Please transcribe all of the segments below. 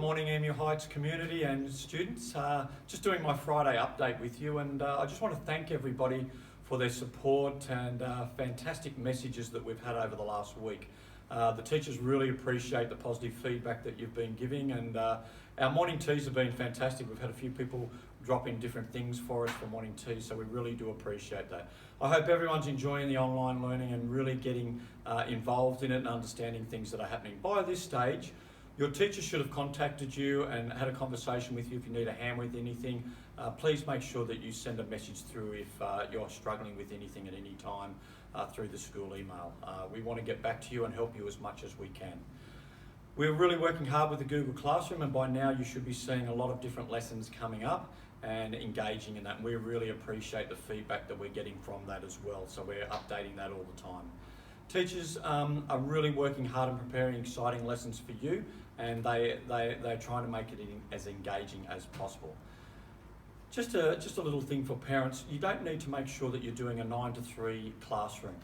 morning, Emu Heights community and students. Just doing my Friday update with you, and I just want to thank everybody for their support and fantastic messages that we've had over the last week. The teachers really appreciate the positive feedback that you've been giving, and our morning teas have been fantastic. We've had a few people drop in different things for us for morning tea, so we really do appreciate that. I hope everyone's enjoying the online learning and really getting involved in it and understanding things that are happening. By this stage, your teacher should have contacted you and had a conversation with you if you need a hand with anything. Please make sure that you send a message through if you're struggling with anything at any time through the school email. We want to get back to you and help you as much as we can. We're really working hard with the Google Classroom, and by now you should be seeing a lot of different lessons coming up and engaging in that. And we really appreciate the feedback that we're getting from that as well, so we're updating that all the time. Teachers are really working hard on preparing exciting lessons for you, and they're trying to make it as engaging as possible. Just a little thing for parents, you don't need to make sure that you're doing a 9 to 3 classroom.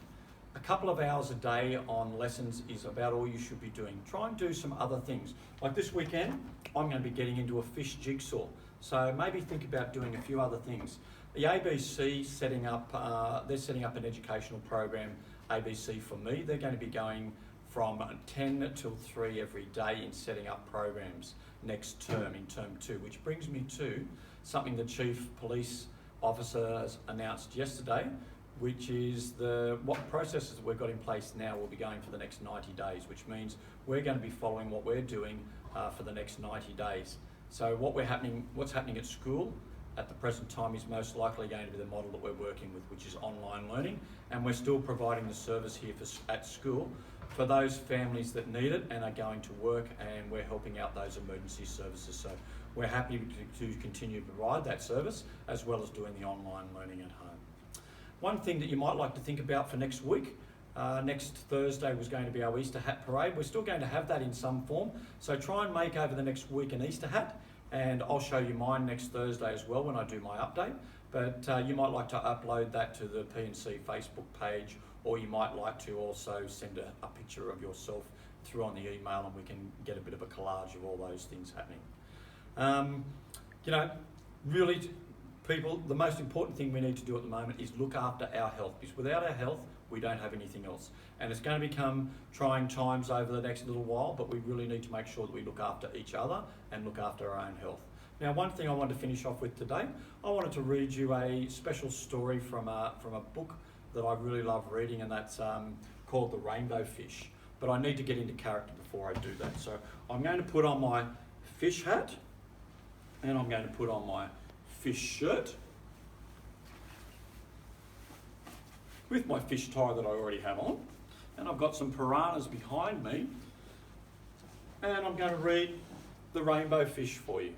A couple of hours a day on lessons is about all you should be doing. Try and do some other things. Like this weekend, I'm going to be getting into a fish jigsaw. So maybe think about doing a few other things. The ABC they're setting up an educational program, ABC for me. They're going to be going from 10 till 3 every day in setting up programs next term, in term 2, which brings me to something the Chief Police Officer has announced yesterday, which is what processes we've got in place now will be going for the next 90 days, which means we're going to be following what we're doing for the next 90 days. So what's happening at school at the present time is most likely going to be the model that we're working with, which is online learning, and we're still providing the service here at school for those families that need it and are going to work, and we're helping out those emergency services. So we're happy to continue to provide that service as well as doing the online learning at home. One thing that you might like to think about for next week, next Thursday was going to be our Easter hat parade. We're still going to have that in some form, so try and make over the next week an Easter hat, and I'll show you mine next Thursday as well when I do my update. But you might like to upload that to the P&C Facebook page, or you might like to also send a picture of yourself through on the email, and we can get a bit of a collage of all those things happening. Really, people, the most important thing we need to do at the moment is look after our health, because without our health, we don't have anything else. And it's going to become trying times over the next little while, but we really need to make sure that we look after each other and look after our own health. Now, one thing I wanted to finish off with today, I wanted to read you a special story from a book that I really love reading, and that's called The Rainbow Fish. But I need to get into character before I do that. So I'm going to put on my fish hat, and I'm going to put on my fish shirt with my fish tie that I already have on, and I've got some piranhas behind me, and I'm going to read The Rainbow Fish for you.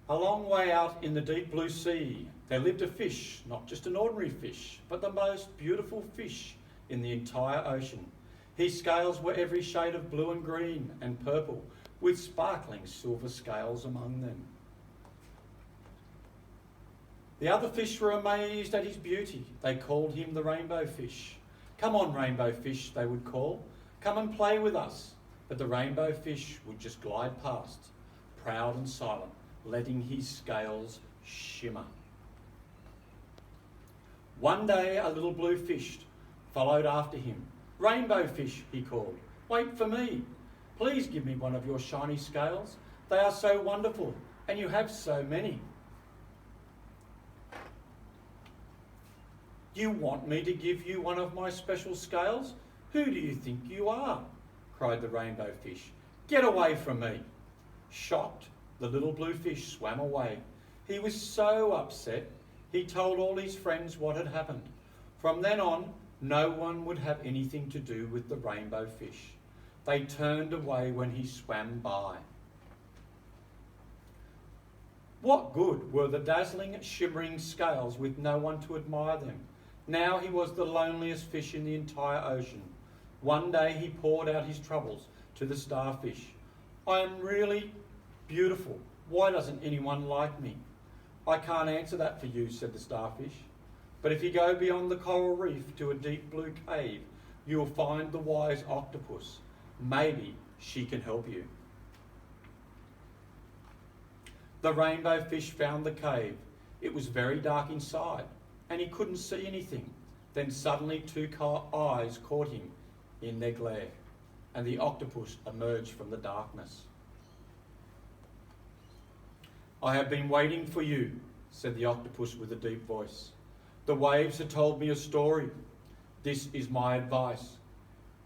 A long way out in the deep blue sea, there lived a fish, not just an ordinary fish, but the most beautiful fish in the entire ocean. His scales were every shade of blue and green and purple, with sparkling silver scales among them. The other fish were amazed at his beauty. They called him the rainbow fish. "Come on, rainbow fish," they would call. "Come and play with us." But the rainbow fish would just glide past, proud and silent, letting his scales shimmer. One day a little blue fish followed after him. "Rainbow fish," he called, "wait for me. Please give me one of your shiny scales. They are so wonderful, and you have so many." "You want me to give you one of my special scales? Who do you think you are?" cried the rainbow fish. "Get away from me." Shocked, the little blue fish swam away. He was so upset, he told all his friends what had happened. From then on, no one would have anything to do with the rainbow fish. They turned away when he swam by. What good were the dazzling, shimmering scales with no one to admire them? Now he was the loneliest fish in the entire ocean. One day he poured out his troubles to the starfish. "I am really beautiful. Why doesn't anyone like me?" "I can't answer that for you," said the starfish. "But if you go beyond the coral reef to a deep blue cave, you will find the wise octopus. Maybe she can help you. The rainbow fish found the cave. It was very dark inside, and he couldn't see anything. Then suddenly two eyes caught him in their glare, and the octopus emerged from the darkness. "I have been waiting for you," said the octopus with a deep voice. "The waves have told me a story. This is my advice.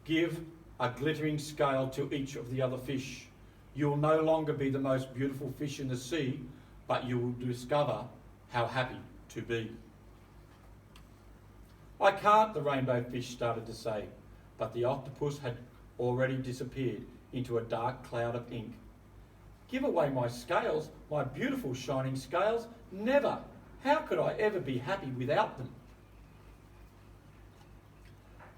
Give a glittering scale to each of the other fish. You will no longer be the most beautiful fish in the sea, but you will discover how happy to be." "I can't," the rainbow fish started to say, but the octopus had already disappeared into a dark cloud of ink. "Give away my scales, my beautiful shining scales? Never! How could I ever be happy without them?"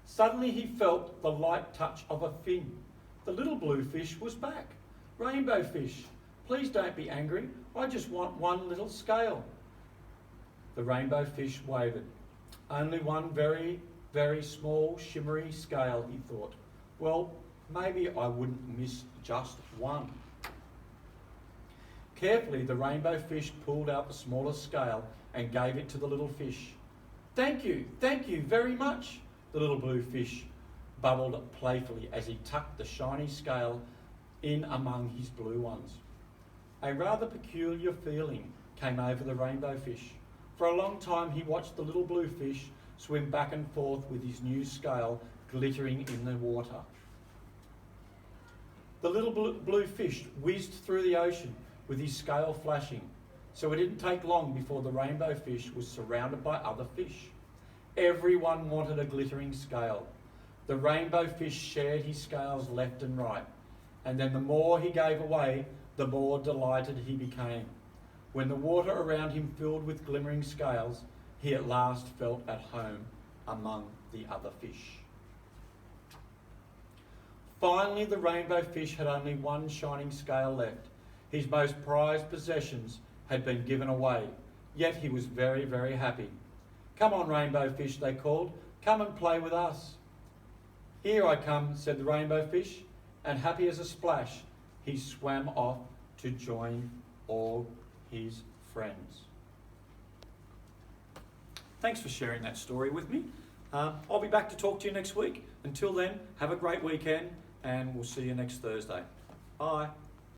Suddenly he felt the light touch of a fin. The little blue fish was back. "Rainbow fish, please don't be angry. I just want one little scale." The rainbow fish wavered. "Only one very, very small, shimmery scale," he thought. "Well, maybe I wouldn't miss just one." Carefully, the rainbow fish pulled out the smallest scale and gave it to the little fish. thank you very much," the little blue fish bubbled playfully as he tucked the shiny scale in among his blue ones. A rather peculiar feeling came over the rainbow fish. For a long time he watched the little blue fish swim back and forth with his new scale glittering in the water. The little blue fish whizzed through the ocean with his scale flashing, so it didn't take long before the rainbow fish was surrounded by other fish. Everyone wanted a glittering scale. The rainbow fish shared his scales left and right, and then the more he gave away, the more delighted he became. When the water around him filled with glimmering scales, he at last felt at home among the other fish. Finally, the rainbow fish had only one shining scale left. His most prized possessions had been given away, yet he was very, very happy. "Come on, rainbow fish," they called. "Come and play with us." "Here I come," said the rainbow fish, and happy as a splash, he swam off to join all his friends. Thanks for sharing that story with me. I'll be back to talk to you next week. Until then, have a great weekend, and we'll see you next Thursday. Bye.